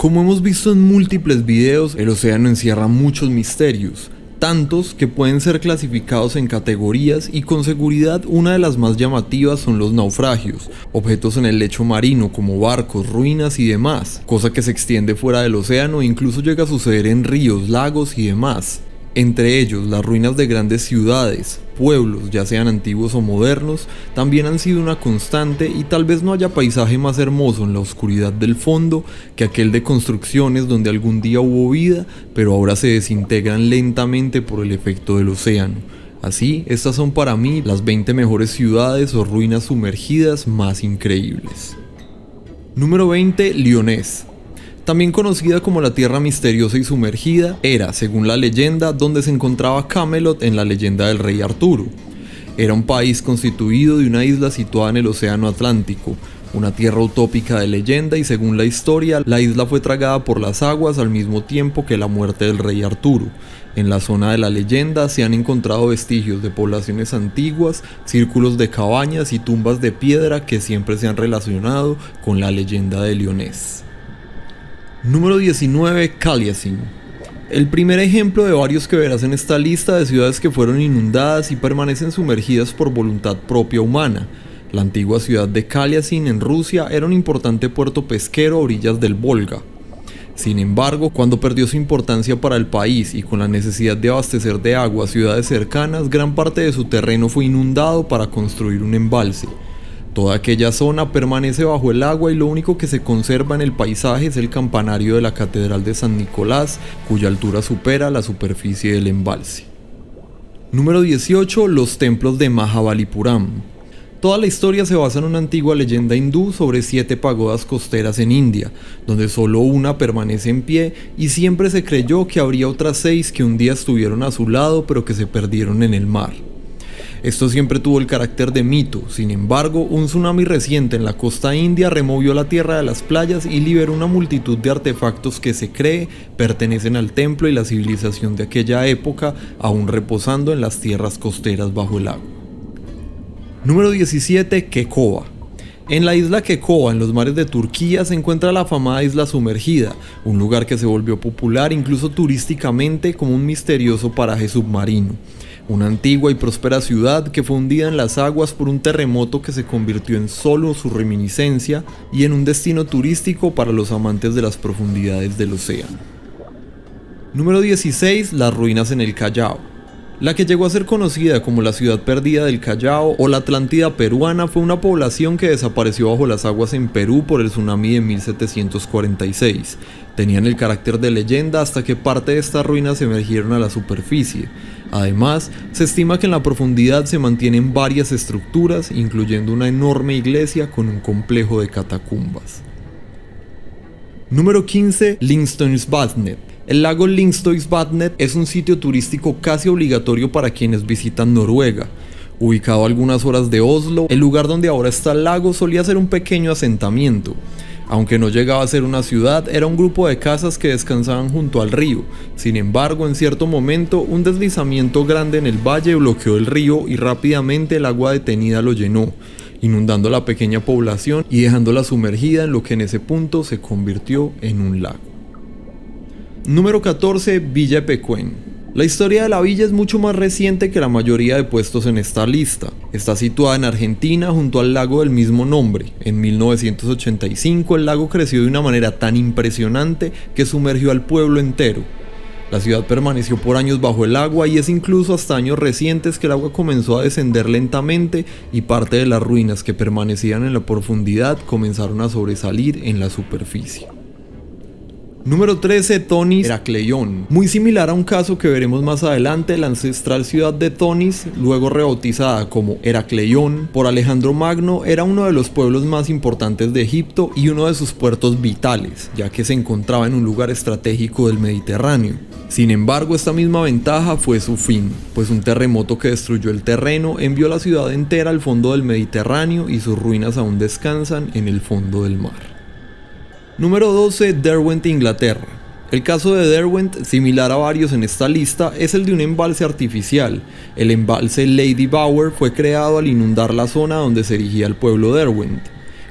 Como hemos visto en múltiples videos, el océano encierra muchos misterios, tantos que pueden ser clasificados en categorías y con seguridad una de las más llamativas son los naufragios, objetos en el lecho marino como barcos, ruinas y demás, cosa que se extiende fuera del océano e incluso llega a suceder en ríos, lagos y demás. Entre ellos, las ruinas de grandes ciudades, pueblos, ya sean antiguos o modernos, también han sido una constante y tal vez no haya paisaje más hermoso en la oscuridad del fondo que aquel de construcciones donde algún día hubo vida, pero ahora se desintegran lentamente por el efecto del océano. Así, estas son para mí las 20 mejores ciudades o ruinas sumergidas más increíbles. Número 20. Lyonés. También conocida como la Tierra Misteriosa y Sumergida, era, según la leyenda, donde se encontraba Camelot en la leyenda del rey Arturo. Era un país constituido de una isla situada en el Océano Atlántico, una tierra utópica de leyenda y según la historia, la isla fue tragada por las aguas al mismo tiempo que la muerte del rey Arturo. En la zona de la leyenda se han encontrado vestigios de poblaciones antiguas, círculos de cabañas y tumbas de piedra que siempre se han relacionado con la leyenda de Lyonés. Número 19. Kalyasin. El primer ejemplo de varios que verás en esta lista de ciudades que fueron inundadas y permanecen sumergidas por voluntad propia humana. La antigua ciudad de Kalyasin en Rusia era un importante puerto pesquero a orillas del Volga. Sin embargo, cuando perdió su importancia para el país y con la necesidad de abastecer de agua a ciudades cercanas, gran parte de su terreno fue inundado para construir un embalse. Toda aquella zona permanece bajo el agua y lo único que se conserva en el paisaje es el campanario de la Catedral de San Nicolás, cuya altura supera la superficie del embalse. Número 18. Los templos de Mahabalipuram. Toda la historia se basa en una antigua leyenda hindú sobre 7 pagodas costeras en India, donde solo una permanece en pie y siempre se creyó que habría otras 6 que un día estuvieron a su lado pero que se perdieron en el mar. Esto siempre tuvo el carácter de mito, sin embargo, un tsunami reciente en la costa india removió la tierra de las playas y liberó una multitud de artefactos que se cree pertenecen al templo y la civilización de aquella época, aún reposando en las tierras costeras bajo el agua. Número 17. Kekova. En la isla Kekova, en los mares de Turquía, se encuentra la afamada isla sumergida, un lugar que se volvió popular incluso turísticamente como un misterioso paraje submarino. Una antigua y próspera ciudad que fue hundida en las aguas por un terremoto que se convirtió en solo su reminiscencia y en un destino turístico para los amantes de las profundidades del océano. Número 16. Las ruinas en el Callao. La que llegó a ser conocida como la ciudad perdida del Callao o la Atlántida peruana fue una población que desapareció bajo las aguas en Perú por el tsunami de 1746. Tenían el carácter de leyenda hasta que parte de estas ruinas emergieron a la superficie. Además, se estima que en la profundidad se mantienen varias estructuras, incluyendo una enorme iglesia con un complejo de catacumbas. Número 15. Lyngstonsvatnet. El lago Lyngstonsvatnet es un sitio turístico casi obligatorio para quienes visitan Noruega. Ubicado a algunas horas de Oslo, el lugar donde ahora está el lago solía ser un pequeño asentamiento. Aunque no llegaba a ser una ciudad, era un grupo de casas que descansaban junto al río. Sin embargo, en cierto momento, un deslizamiento grande en el valle bloqueó el río y rápidamente el agua detenida lo llenó, inundando la pequeña población y dejándola sumergida en lo que en ese punto se convirtió en un lago. Número 14. Villa Epecuén. La historia de la villa es mucho más reciente que la mayoría de puestos en esta lista. Está situada en Argentina junto al lago del mismo nombre. En 1985 el lago creció de una manera tan impresionante que sumergió al pueblo entero. La ciudad permaneció por años bajo el agua y es incluso hasta años recientes que el agua comenzó a descender lentamente y parte de las ruinas que permanecían en la profundidad comenzaron a sobresalir en la superficie. Número 13. Tonis Herakleion. Muy similar a un caso que veremos más adelante, la ancestral ciudad de Tonis, luego rebautizada como Herakleion por Alejandro Magno, era uno de los pueblos más importantes de Egipto y uno de sus puertos vitales, ya que se encontraba en un lugar estratégico del Mediterráneo. Sin embargo, esta misma ventaja fue su fin, pues un terremoto que destruyó el terreno envió la ciudad entera al fondo del Mediterráneo y sus ruinas aún descansan en el fondo del mar. Número 12. Derwent, Inglaterra. El caso de Derwent, similar a varios en esta lista, es el de un embalse artificial. El embalse Lady Bower fue creado al inundar la zona donde se erigía el pueblo Derwent.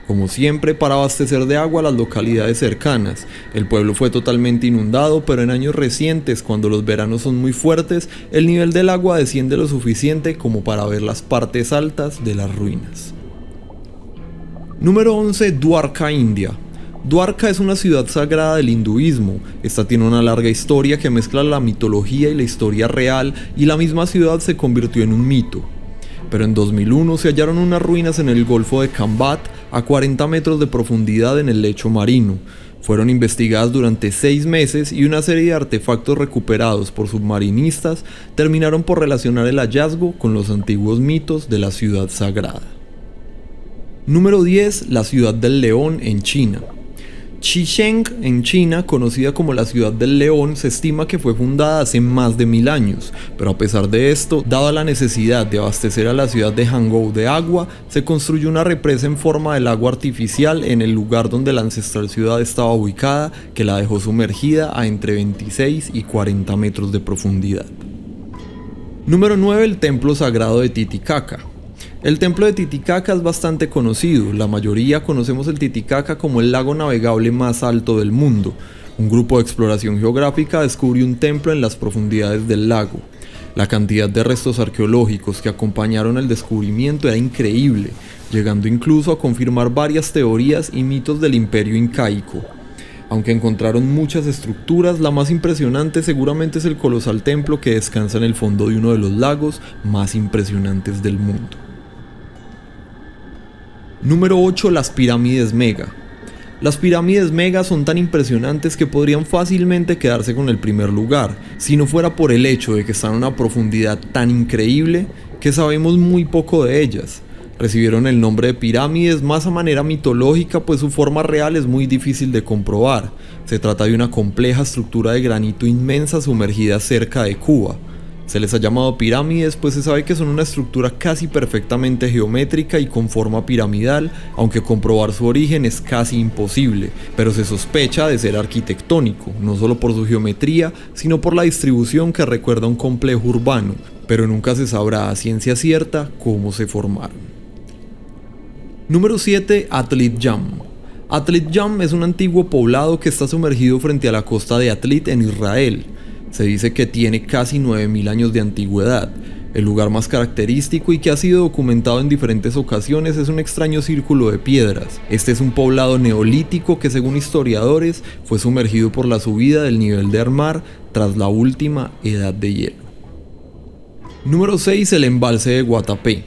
como siempre, para abastecer de agua a las localidades cercanas. El pueblo fue totalmente inundado, pero en años recientes, cuando los veranos son muy fuertes, el nivel del agua desciende lo suficiente como para ver las partes altas de las ruinas. Número 11. Dwarka, India. Dwarka es una ciudad sagrada del hinduismo. Esta tiene una larga historia que mezcla la mitología y la historia real, y la misma ciudad se convirtió en un mito. Pero en 2001 se hallaron unas ruinas en el Golfo de Khambat a 40 metros de profundidad en el lecho marino. Fueron investigadas durante 6 meses y una serie de artefactos recuperados por submarinistas terminaron por relacionar el hallazgo con los antiguos mitos de la ciudad sagrada. Número 10. La ciudad del león en China. Xicheng en China, conocida como la ciudad del león, se estima que fue fundada hace más de 1000 años, pero a pesar de esto, dada la necesidad de abastecer a la ciudad de Hangzhou de agua, se construyó una represa en forma de lago artificial en el lugar donde la ancestral ciudad estaba ubicada, que la dejó sumergida a entre 26 y 40 metros de profundidad. Número 9. El templo sagrado de Titicaca. El templo de Titicaca es bastante conocido. La mayoría conocemos el Titicaca como el lago navegable más alto del mundo. Un grupo de exploración geográfica descubrió un templo en las profundidades del lago. La cantidad de restos arqueológicos que acompañaron el descubrimiento era increíble, llegando incluso a confirmar varias teorías y mitos del imperio incaico. Aunque encontraron muchas estructuras, la más impresionante seguramente es el colosal templo que descansa en el fondo de uno de los lagos más impresionantes del mundo. Número 8. Las pirámides Mega. Las pirámides Mega son tan impresionantes que podrían fácilmente quedarse con el primer lugar, si no fuera por el hecho de que están a una profundidad tan increíble que sabemos muy poco de ellas. Recibieron el nombre de pirámides más a manera mitológica, pues su forma real es muy difícil de comprobar. Se trata de una compleja estructura de granito inmensa sumergida cerca de Cuba. Se les ha llamado pirámides pues se sabe que son una estructura casi perfectamente geométrica y con forma piramidal, aunque comprobar su origen es casi imposible, pero se sospecha de ser arquitectónico, no solo por su geometría, sino por la distribución que recuerda a un complejo urbano, pero nunca se sabrá a ciencia cierta cómo se formaron. Número 7. Atlit Yam. Atlit Yam es un antiguo poblado que está sumergido frente a la costa de Atlit en Israel. Se dice que tiene casi 9000 años de antigüedad. El lugar más característico y que ha sido documentado en diferentes ocasiones es un extraño círculo de piedras. Este es un poblado neolítico que, según historiadores, fue sumergido por la subida del nivel del mar tras la última edad de hielo. Número 6. El embalse de Guatapé.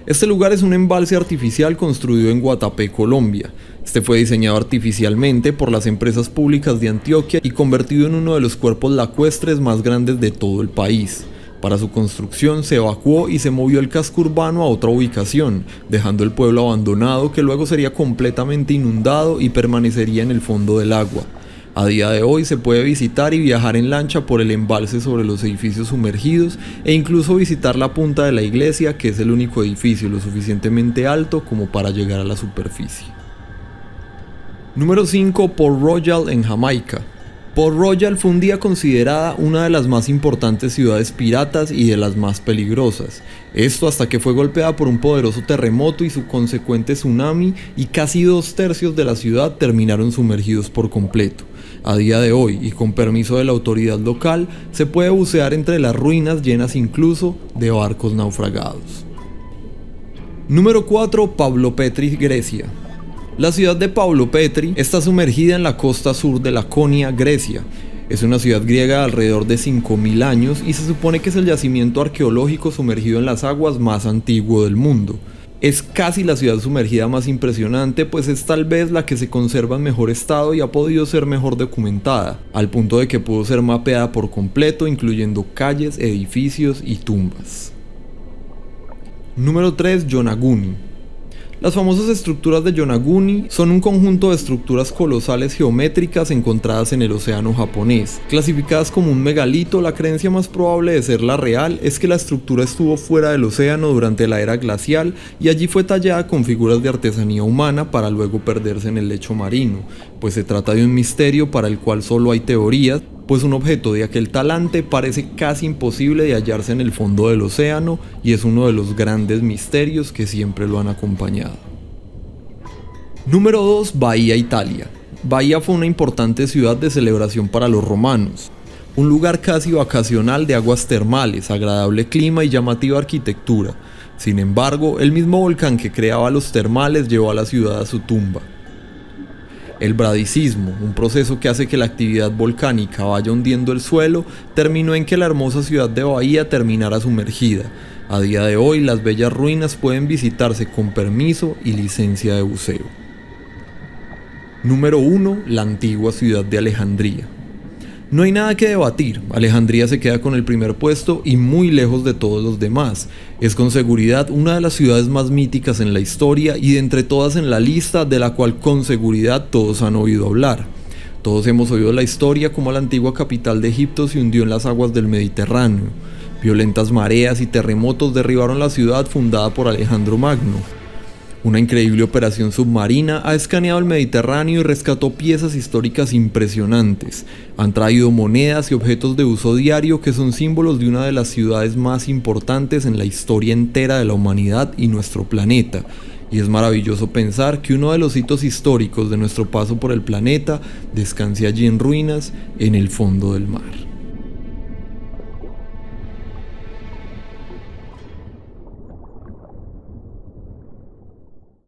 Este lugar es un embalse artificial construido en Guatapé, Colombia. Este fue diseñado artificialmente por las empresas públicas de Antioquia y convertido en uno de los cuerpos lacustres más grandes de todo el país. Para su construcción se evacuó y se movió el casco urbano a otra ubicación, dejando el pueblo abandonado que luego sería completamente inundado y permanecería en el fondo del agua. A día de hoy se puede visitar y viajar en lancha por el embalse sobre los edificios sumergidos e incluso visitar la punta de la iglesia, que es el único edificio lo suficientemente alto como para llegar a la superficie. Número 5. Port Royal en Jamaica. Port Royal fue un día considerada una de las más importantes ciudades piratas y de las más peligrosas. Esto hasta que fue golpeada por un poderoso terremoto y su consecuente tsunami, y casi 2/3 de la ciudad terminaron sumergidos por completo. A día de hoy, y con permiso de la autoridad local, se puede bucear entre las ruinas llenas incluso de barcos naufragados. Número 4. Pavlopetri, Grecia. La ciudad de Pavlopetri está sumergida en la costa sur de Laconia, Grecia. Es una ciudad griega de alrededor de 5000 años y se supone que es el yacimiento arqueológico sumergido en las aguas más antiguo del mundo. Es casi la ciudad sumergida más impresionante, pues es tal vez la que se conserva en mejor estado y ha podido ser mejor documentada, al punto de que pudo ser mapeada por completo, incluyendo calles, edificios y tumbas. Número 3. Yonaguni. Las famosas estructuras de Yonaguni son un conjunto de estructuras colosales geométricas encontradas en el océano japonés. Clasificadas como un megalito, la creencia más probable de ser la real es que la estructura estuvo fuera del océano durante la era glacial y allí fue tallada con figuras de artesanía humana para luego perderse en el lecho marino, pues se trata de un misterio para el cual solo hay teorías, pues un objeto de aquel talante parece casi imposible de hallarse en el fondo del océano y es uno de los grandes misterios que siempre lo han acompañado. Número 2. Bahía, Italia. Bahía fue una importante ciudad de celebración para los romanos. Un lugar casi vacacional de aguas termales, agradable clima y llamativa arquitectura. Sin embargo, el mismo volcán que creaba los termales llevó a la ciudad a su tumba. El bradicismo, un proceso que hace que la actividad volcánica vaya hundiendo el suelo, terminó en que la hermosa ciudad de Bahía terminara sumergida. A día de hoy, las bellas ruinas pueden visitarse con permiso y licencia de buceo. Número 1. La antigua ciudad de Alejandría. No hay nada que debatir, Alejandría se queda con el primer puesto y muy lejos de todos los demás. Es con seguridad una de las ciudades más míticas en la historia y de entre todas en la lista de la cual con seguridad todos han oído hablar. Todos hemos oído la historia como la antigua capital de Egipto se hundió en las aguas del Mediterráneo. Violentas mareas y terremotos derribaron la ciudad fundada por Alejandro Magno. Una increíble operación submarina ha escaneado el Mediterráneo y rescató piezas históricas impresionantes. Han traído monedas y objetos de uso diario que son símbolos de una de las ciudades más importantes en la historia entera de la humanidad y nuestro planeta. Y es maravilloso pensar que uno de los hitos históricos de nuestro paso por el planeta descanse allí en ruinas en el fondo del mar.